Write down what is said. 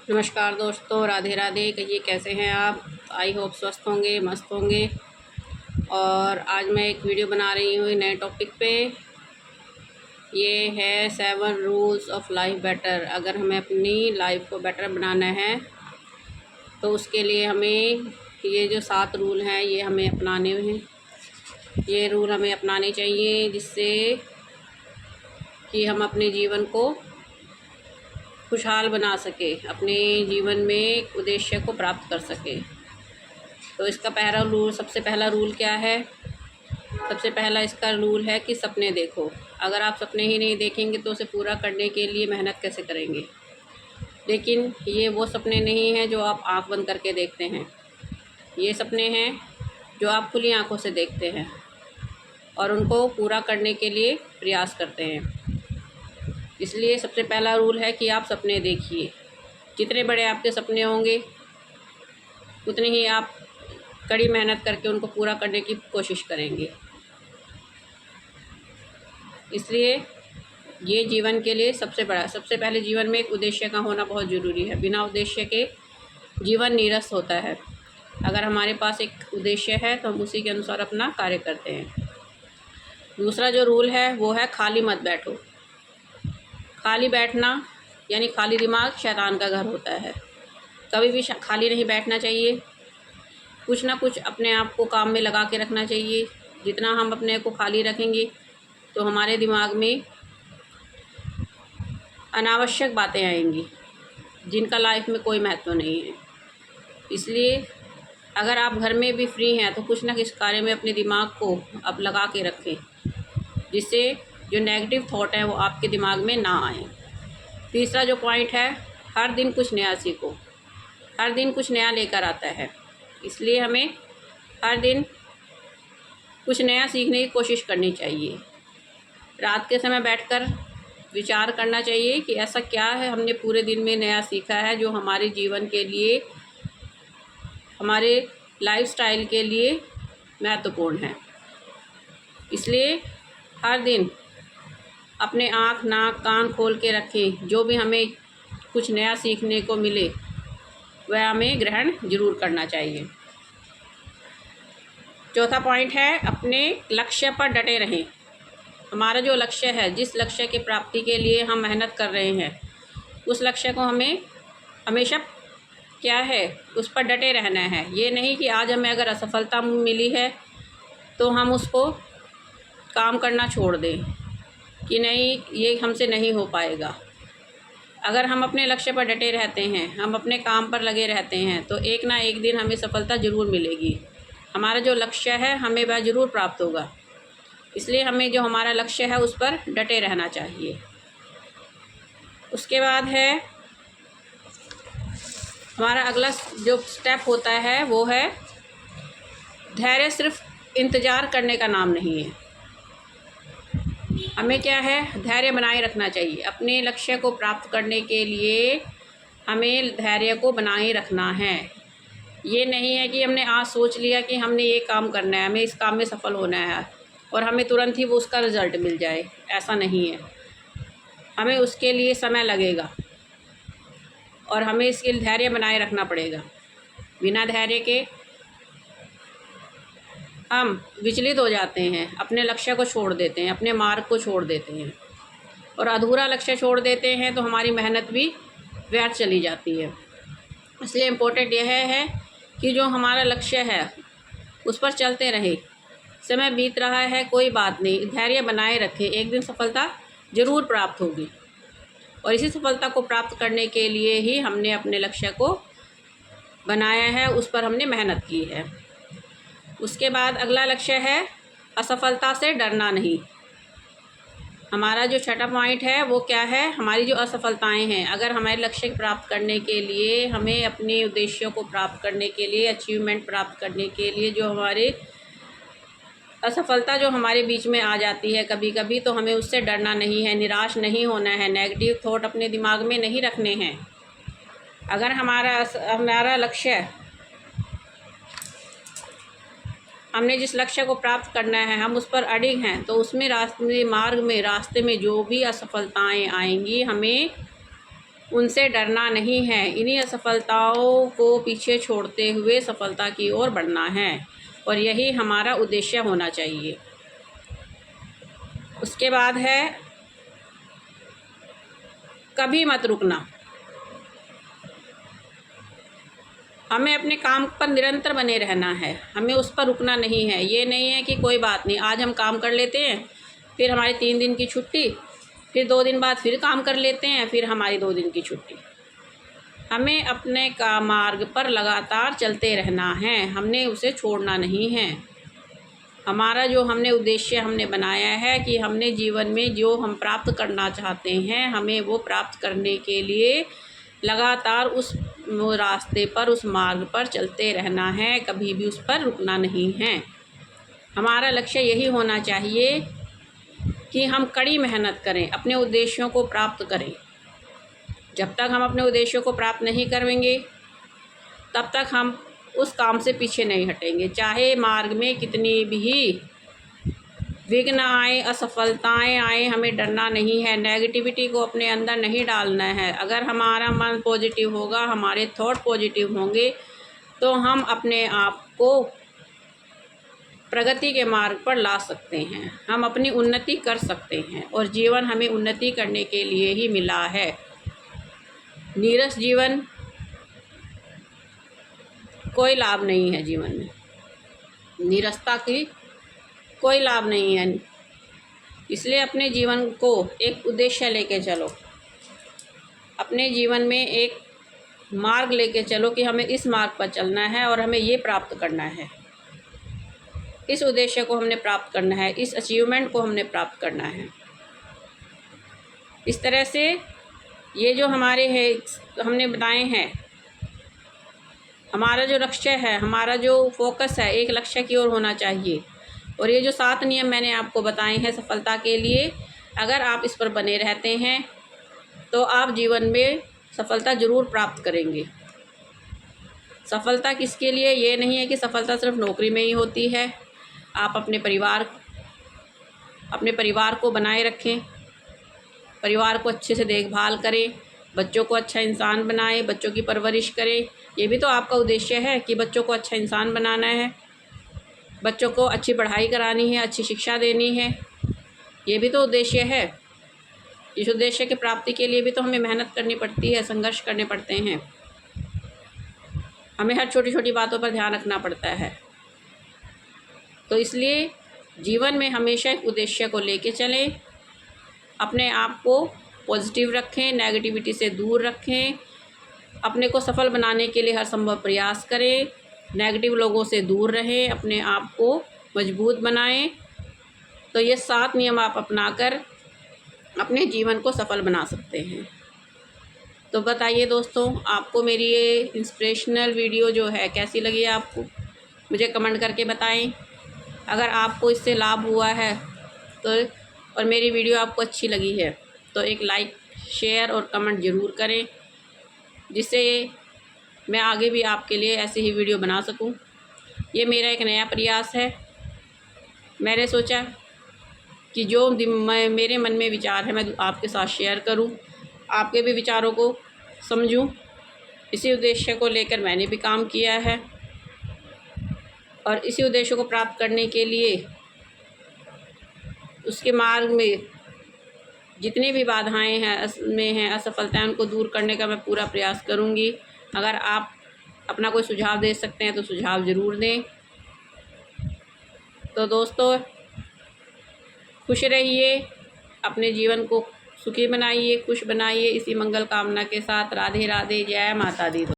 नमस्कार दोस्तों, राधे राधे। कहिए कैसे हैं आप। आई होप स्वस्थ होंगे, मस्त होंगे। और आज मैं एक वीडियो बना रही हूँ नए टॉपिक पे। ये है 7 रूल्स ऑफ लाइफ बेटर। अगर हमें अपनी लाइफ को बेटर बनाना है तो उसके लिए हमें ये जो 7 रूल हैं ये हमें अपनाने हैं। ये रूल हमें अपनाने चाहिए जिससे कि हम अपने जीवन को खुशहाल बना सके, अपने जीवन में उद्देश्य को प्राप्त कर सके। तो इसका सबसे पहला रूल क्या है। सबसे पहला इसका रूल है कि सपने देखो। अगर आप सपने ही नहीं देखेंगे तो उसे पूरा करने के लिए मेहनत कैसे करेंगे। लेकिन ये वो सपने नहीं हैं जो आप आंख बंद करके देखते हैं। ये सपने हैं जो आप खुली आंखों से देखते हैं और उनको पूरा करने के लिए प्रयास करते हैं। इसलिए सबसे पहला रूल है कि आप सपने देखिए। जितने बड़े आपके सपने होंगे उतनी ही आप कड़ी मेहनत करके उनको पूरा करने की कोशिश करेंगे। इसलिए ये जीवन के लिए सबसे पहले जीवन में एक उद्देश्य का होना बहुत ज़रूरी है। बिना उद्देश्य के जीवन नीरस होता है। अगर हमारे पास एक उद्देश्य है तो हम उसी के अनुसार अपना कार्य करते हैं। दूसरा जो रूल है वो है खाली मत बैठो। खाली बैठना यानी खाली दिमाग शैतान का घर होता है। कभी भी खाली नहीं बैठना चाहिए। कुछ ना कुछ अपने आप को काम में लगा के रखना चाहिए। जितना हम अपने को खाली रखेंगे तो हमारे दिमाग में अनावश्यक बातें आएंगी जिनका लाइफ में कोई महत्व नहीं है। इसलिए अगर आप घर में भी फ्री हैं तो कुछ ना कुछ कार्य में अपने दिमाग को अब लगा के रखें, जिससे जो नेगेटिव थॉट है वो आपके दिमाग में ना आए। तीसरा जो पॉइंट है, हर दिन कुछ नया सीखो। हर दिन कुछ नया लेकर आता है, इसलिए हमें हर दिन कुछ नया सीखने की कोशिश करनी चाहिए। रात के समय बैठकर विचार करना चाहिए कि ऐसा क्या है हमने पूरे दिन में नया सीखा है जो हमारे जीवन के लिए, हमारे लाइफस्टाइल के लिए महत्वपूर्ण है। इसलिए हर दिन अपने आँख, नाक, कान खोल के रखें। जो भी हमें कुछ नया सीखने को मिले वह हमें ग्रहण जरूर करना चाहिए। चौथा पॉइंट है, अपने लक्ष्य पर डटे रहें। हमारा जो लक्ष्य है, जिस लक्ष्य की प्राप्ति के लिए हम मेहनत कर रहे हैं, उस लक्ष्य को हमें हमेशा क्या है, उस पर डटे रहना है। ये नहीं कि आज हमें अगर असफलता मिली है तो हम उसको काम करना छोड़ दें कि नहीं, ये हमसे नहीं हो पाएगा। अगर हम अपने लक्ष्य पर डटे रहते हैं, हम अपने काम पर लगे रहते हैं तो एक ना एक दिन हमें सफलता ज़रूर मिलेगी। हमारा जो लक्ष्य है हमें वह ज़रूर प्राप्त होगा। इसलिए हमें जो हमारा लक्ष्य है उस पर डटे रहना चाहिए। उसके बाद है हमारा अगला जो स्टेप होता है वो है धैर्य। सिर्फ इंतज़ार करने का नाम नहीं है। हमें क्या है, धैर्य बनाए रखना चाहिए। अपने लक्ष्य को प्राप्त करने के लिए हमें धैर्य को बनाए रखना है। ये नहीं है कि हमने आज सोच लिया कि हमने ये काम करना है, हमें इस काम में सफल होना है और हमें तुरंत ही वो उसका रिज़ल्ट मिल जाए। ऐसा नहीं है। हमें उसके लिए समय लगेगा और हमें इसके लिए धैर्य बनाए रखना पड़ेगा। बिना धैर्य के हम विचलित हो जाते हैं, अपने लक्ष्य को छोड़ देते हैं, अपने मार्ग को छोड़ देते हैं और अधूरा लक्ष्य छोड़ देते हैं तो हमारी मेहनत भी व्यर्थ चली जाती है। इसलिए इम्पोर्टेंट यह है कि जो हमारा लक्ष्य है उस पर चलते रहे। समय बीत रहा है, कोई बात नहीं, धैर्य बनाए रखें। एक दिन सफलता ज़रूर प्राप्त होगी और इसी सफलता को प्राप्त करने के लिए ही हमने अपने लक्ष्य को बनाया है, उस पर हमने मेहनत की है। उसके बाद अगला लक्ष्य है असफलता से डरना नहीं। हमारा जो छठा पॉइंट है वो क्या है, हमारी जो असफलताएं हैं, अगर हमारे लक्ष्य प्राप्त करने के लिए, हमें अपने उद्देश्यों को प्राप्त करने के लिए, अचीवमेंट प्राप्त करने के लिए जो हमारे असफलता जो हमारे बीच में आ जाती है कभी कभी, तो हमें उससे डरना नहीं है, निराश नहीं होना है, नेगेटिव थॉट अपने दिमाग में नहीं रखने हैं। अगर हमारा लक्ष्य, हमने जिस लक्ष्य को प्राप्त करना है, हम उस पर अडिग हैं तो उसमें रास्ते में जो भी असफलताएं आएंगी हमें उनसे डरना नहीं है। इन्हीं असफलताओं को पीछे छोड़ते हुए सफलता की ओर बढ़ना है और यही हमारा उद्देश्य होना चाहिए। उसके बाद है कभी मत रुकना। हमें अपने काम पर निरंतर बने रहना है, हमें उस पर रुकना नहीं है। ये नहीं है कि कोई बात नहीं, आज हम काम कर लेते हैं, फिर हमारी 3 दिन की छुट्टी, फिर 2 दिन बाद फिर काम कर लेते हैं, फिर हमारी 2 दिन की छुट्टी। हमें अपने का मार्ग पर लगातार चलते रहना है, हमने उसे छोड़ना नहीं है। हमारा जो हमने उद्देश्य हमने बनाया है कि हमने जीवन में जो हम प्राप्त करना चाहते हैं, हमें वो प्राप्त करने के लिए लगातार उस रास्ते पर, उस मार्ग पर चलते रहना है, कभी भी उस पर रुकना नहीं है। हमारा लक्ष्य यही होना चाहिए कि हम कड़ी मेहनत करें, अपने उद्देश्यों को प्राप्त करें। जब तक हम अपने उद्देश्यों को प्राप्त नहीं करेंगे तब तक हम उस काम से पीछे नहीं हटेंगे। चाहे मार्ग में कितनी भी विघ्न आए, असफलताएं आए, हमें डरना नहीं है। नेगेटिविटी को अपने अंदर नहीं डालना है। अगर हमारा मन पॉजिटिव होगा, हमारे थॉट पॉजिटिव होंगे, तो हम अपने आप को प्रगति के मार्ग पर ला सकते हैं, हम अपनी उन्नति कर सकते हैं और जीवन हमें उन्नति करने के लिए ही मिला है। नीरस जीवन कोई लाभ नहीं है। जीवन में नीरसता की कोई लाभ नहीं है। इसलिए अपने जीवन को एक उद्देश्य लेके चलो, अपने जीवन में एक मार्ग लेके चलो कि हमें इस मार्ग पर चलना है और हमें ये प्राप्त करना है, इस उद्देश्य को हमने प्राप्त करना है, इस अचीवमेंट को हमने प्राप्त करना है। इस तरह से ये जो हमारे है हमने बनाए हैं, हमारा जो लक्ष्य है, हमारा जो फोकस है, एक लक्ष्य की ओर होना चाहिए। और ये जो 7 नियम मैंने आपको बताए हैं सफलता के लिए, अगर आप इस पर बने रहते हैं तो आप जीवन में सफलता ज़रूर प्राप्त करेंगे। सफलता किसके लिए? ये नहीं है कि सफलता सिर्फ नौकरी में ही होती है। आप अपने परिवार को बनाए रखें, परिवार को अच्छे से देखभाल करें, बच्चों को अच्छा इंसान बनाएं, बच्चों की परवरिश करें। ये भी तो आपका उद्देश्य है कि बच्चों को अच्छा इंसान बनाना है, बच्चों को अच्छी पढ़ाई करानी है, अच्छी शिक्षा देनी है। ये भी तो उद्देश्य है। इस उद्देश्य की प्राप्ति के लिए भी तो हमें मेहनत करनी पड़ती है, संघर्ष करने पड़ते हैं, हमें हर छोटी छोटी बातों पर ध्यान रखना पड़ता है। तो इसलिए जीवन में हमेशा एक उद्देश्य को लेके चलें, अपने आप को पॉजिटिव रखें, नेगेटिविटी से दूर रखें, अपने को सफल बनाने के लिए हर संभव प्रयास करें, नेगेटिव लोगों से दूर रहें, अपने आप को मजबूत बनाएं। तो ये 7 नियम आप अपनाकर अपने जीवन को सफल बना सकते हैं। तो बताइए दोस्तों, आपको मेरी ये इंस्पिरेशनल वीडियो जो है कैसी लगी आपको? मुझे कमेंट करके बताएं। अगर आपको इससे लाभ हुआ है तो और मेरी वीडियो आपको अच्छी लगी है तो एक लाइक, शेयर और कमेंट ज़रूर करें, जिससे मैं आगे भी आपके लिए ऐसी ही वीडियो बना सकूं। ये मेरा एक नया प्रयास है। मैंने सोचा कि जो मेरे मन में विचार है मैं आपके साथ शेयर करूं, आपके भी विचारों को समझूं। इसी उद्देश्य को लेकर मैंने भी काम किया है और इसी उद्देश्य को प्राप्त करने के लिए उसके मार्ग में जितनी भी बाधाएं हैं, असफलताएं, उनको दूर करने का मैं पूरा प्रयास करूंगी। अगर आप अपना कोई सुझाव दे सकते हैं तो सुझाव ज़रूर दें। तो दोस्तों, खुश रहिए, अपने जीवन को सुखी बनाइए, खुश बनाइए। इसी मंगल कामना के साथ राधे राधे, जय माता दी।